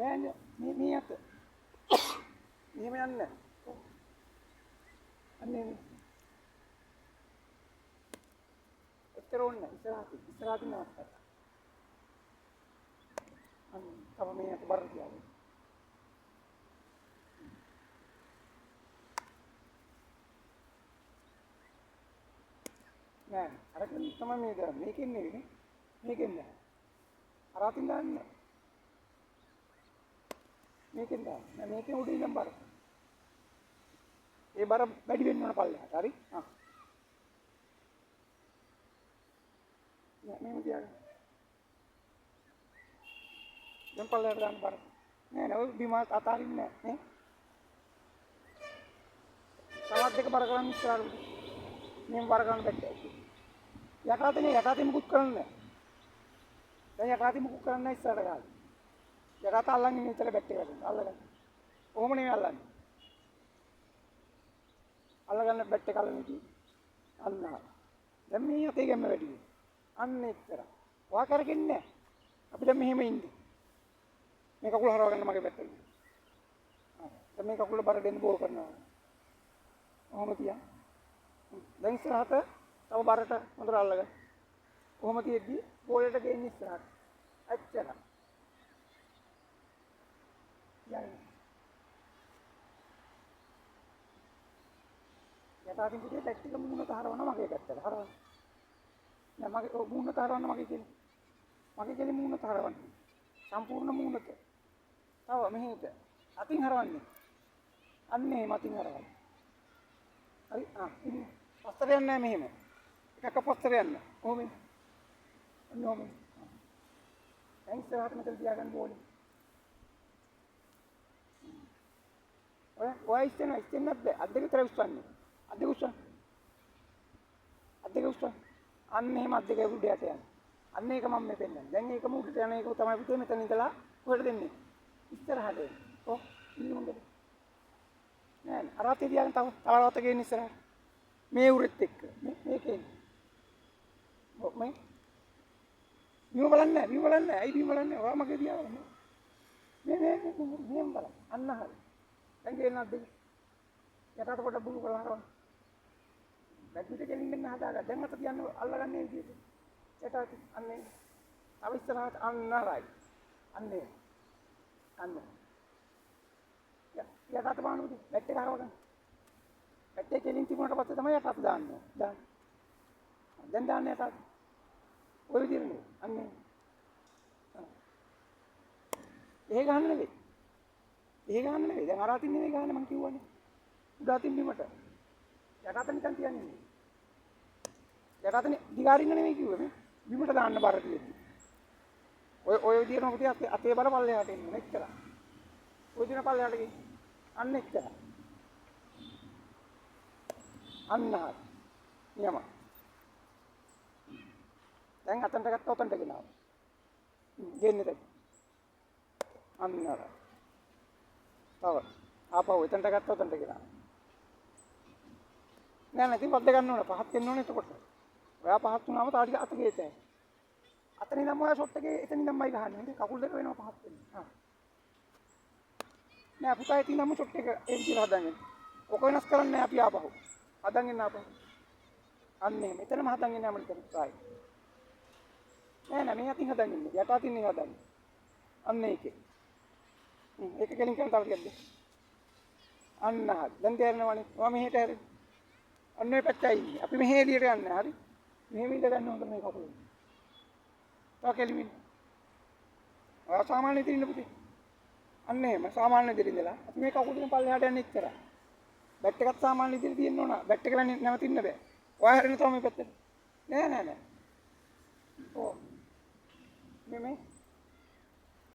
බෑනේ මේ අත. මෙහෙම යන්න. අන්නේ එතර ඕනේ ඉස්සරහට නවත්තා. අන්න තව මේ අත බර තියාගන්න. නෑ අර තමයි මේ දා මේකෙන් නෙවෙයි මේකෙන් නෑ. අර අතින් දාන්නේ. මේකෙන් දාන්න. මේකෙන් උඩින් ඉඳන් බර. ඒ බර වැඩි වෙන්න ඕන පල්ලෙහාට. හරි? ආ. මේක තියාගන්න. දැන් පල්ලෙහාට දාන්න බර. නෑ ඔය බිම අතාරින්නේ නෑ නේ. තවත් දෙක බර කරන් ඉස්සරහට. මේක බර කරන්න බැහැ. යටාතේ මුකුත් කරන්නේ නෑ. දැන් යටාතේ මුකුත් කරන්නේ නෑ ඉස්සරහට ගාලා. යටාත අල්ලන්නේ මෙතන බැට් එක ගන්න. අල්ලගන්න. කොහොම නෙමෙයි අල්ලන්නේ. අල්ලගන්න බැට් එක අල්ලන්නේ කි. අන්න. දැන් මේ අතේ ගැම්ම වැඩි වෙනවා. අන්න එච්චර. ඔයා කරගෙන්නේ නෑ. අපි දැන් මෙහෙම ඉන්නේ. මේ කකුල හරව ගන්න මගේ පැත්තට. දැන් මේ කකුල බර දෙන්න බෝල් කරනවා. කොහොම තියා. දැන් ඉස්සරහට තව බරට හොඳට අල්ලගන්න. කොහොම තියෙද්දි බෝලෙට ගෙන්න ඉස්සරහට. අච්චර. යටාතින් පිටේ බැට් එක මූණට හරවන්න මගේ පැත්තට හරවන්න. නෑ මගේ මූණට හරවන්න මගේ කෙලි. මගේ කෙලි මූණට හරවන්න. සම්පූර්ණ මූණට. තව මෙහෙට. අතින් හරවන්නේ. අන්න එහෙම අතින් හරවන්න. හරි ඉතින් පස්සට යන්නේ නෑ මෙහෙම. එකක පස්සට යන්න. කොහොමද? ඔන්නෝම. දැන් ඉස්සරහට මෙතන තියාගන්න බෝලේ. ඔය ඉස්සෙන්නත් බෑ. අත් දෙක විතර උස්සන්නේ. අත් දෙක උස්සන්න. අත් දෙක උස්සන්න. අන්න එහෙම අත් දෙක උඩට යන්න. අන්න ඒක මම මේ පෙන්නන්නේ. දැන් ඒකම උඩට යන එක තමයි පුතේ මෙතන ඉඳලා කොහෙද දෙන්නේ? ඉස්සරහට එන්න. ඔව් ඉල්ලුමද? නෑ අරාතේ තියාගෙන තව රවත ගේන්න ඉස්සරහට. මේ උරෙත් එක්ක. මේකේ. ඔව් මේ. බිම බලන්නේ නැහැ. ඇයි බිම බලන්නේ? ඔයා මගේ දිහා බලන්න. මේ බලන්න. අන්න හරි. දැන් ගේන්නත් දෙක. යටට කොට බුළු කරලා හරවන්න. බැට් පිට ගෙලින් දෙන්න හදාගන්න. දැන් අත තියන්න අල්ලගන්නේ විදියට. යටට අන්නේ. තව ඉස්සරහට අන්න රයි. අන්නේ. අන්න. යටට බලන්න පුතේ. බැට් එක හරවගන්න. බැට් එක ගෙලින් තිබුණාට පස්සේ තමයි යටට දාන්නේ. දාන්න. දැන් දාන්න යටට. ඔය විදිහට අන්නේ. එහෙ ගහන්න නෙවෙයි. එහෙ ගහන්න නෙවෙයි. දැන් අර අතින් නෙවෙයි ගහන්නේ මං කිව්වනේ. උඩ අතින් බිමට. යටත නිකන් තියන්නේ. යටතනේ දිගාරින්න නෙවෙයි කිව්වේ මේ. බිමට දාන්න බර තියෙන්නේ. ඔය විදිහටම පුතේ අතේ බර පල්ලෙහාට එන්න එච්චර. ඔය දින පල්ලෙහාට ගිහින් අන්න එච්චර. අන්න හරි. නියම. දැන් අතන්ට ගත්ත ඔතන්ට ගෙනාවා. ගෙන්නේ දැන්. අන්න හරි. තව ආපහු එතනට ගත්ත ඔතනට ගෙනාවා. නෑ ඉතින් වද්ද ගන්න ඕන පහත් වෙන්න ඕනේ එතකොට. ඔයා පහත් වුණාම තා ටික අත ගේතයි. අතනින් නම් ඔයා ෂොට් එකේ එතනින් නම්මයි ගහන්නේ. හරි කකුල් දෙක වෙනවා පහත් වෙන්න. හා. නෑ පුතා ඉතින් නම් ෂොට් එක ඒ විදිහට හදන්නේ. ඔක වෙනස් කරන්නේ අපි ආපහු. හදන් එන්න ආපහු. අන්නේ මෙතනම හදන් එන්න යන්න මෙතන ප්‍රායි. නෑ මේ අතින් හදන් ඉන්නේ. යට අතින් නේ හදන්නේ. අන්න ඒකේ. ඒක ගෙලින් කරන් තව ටිකක් දෙන්න. අන්න හරි. දැන් තේරෙනවනේ. ඔයා මෙහෙට හැරෙන්න. අන්න ඔය පැත්තයි ඉන්නේ. අපි මෙහෙ එළියට යන්නේ. හරි. මෙහෙම ඉඳ ගන්න හොඳ මේ කකුල. තව කෙලිමින්. ඔයා සාමාන්‍ය ඉදිරිය ඉන්න පුතේ. අන්න එහෙම සාමාන්‍ය ඉදිරිය ඉඳලා අපි මේ කකුල දෙන පල්ලෙහාට යන්නේ ඉච්චරයි. බැට් එකත් සාමාන්‍ය ඉදිරිය තියෙන්න ඕන. බැට් එක නැවතින්න බෑ. ඔයා හැරෙන්න තමයි මේ පැත්තට. නෑ. ඔව්. මේ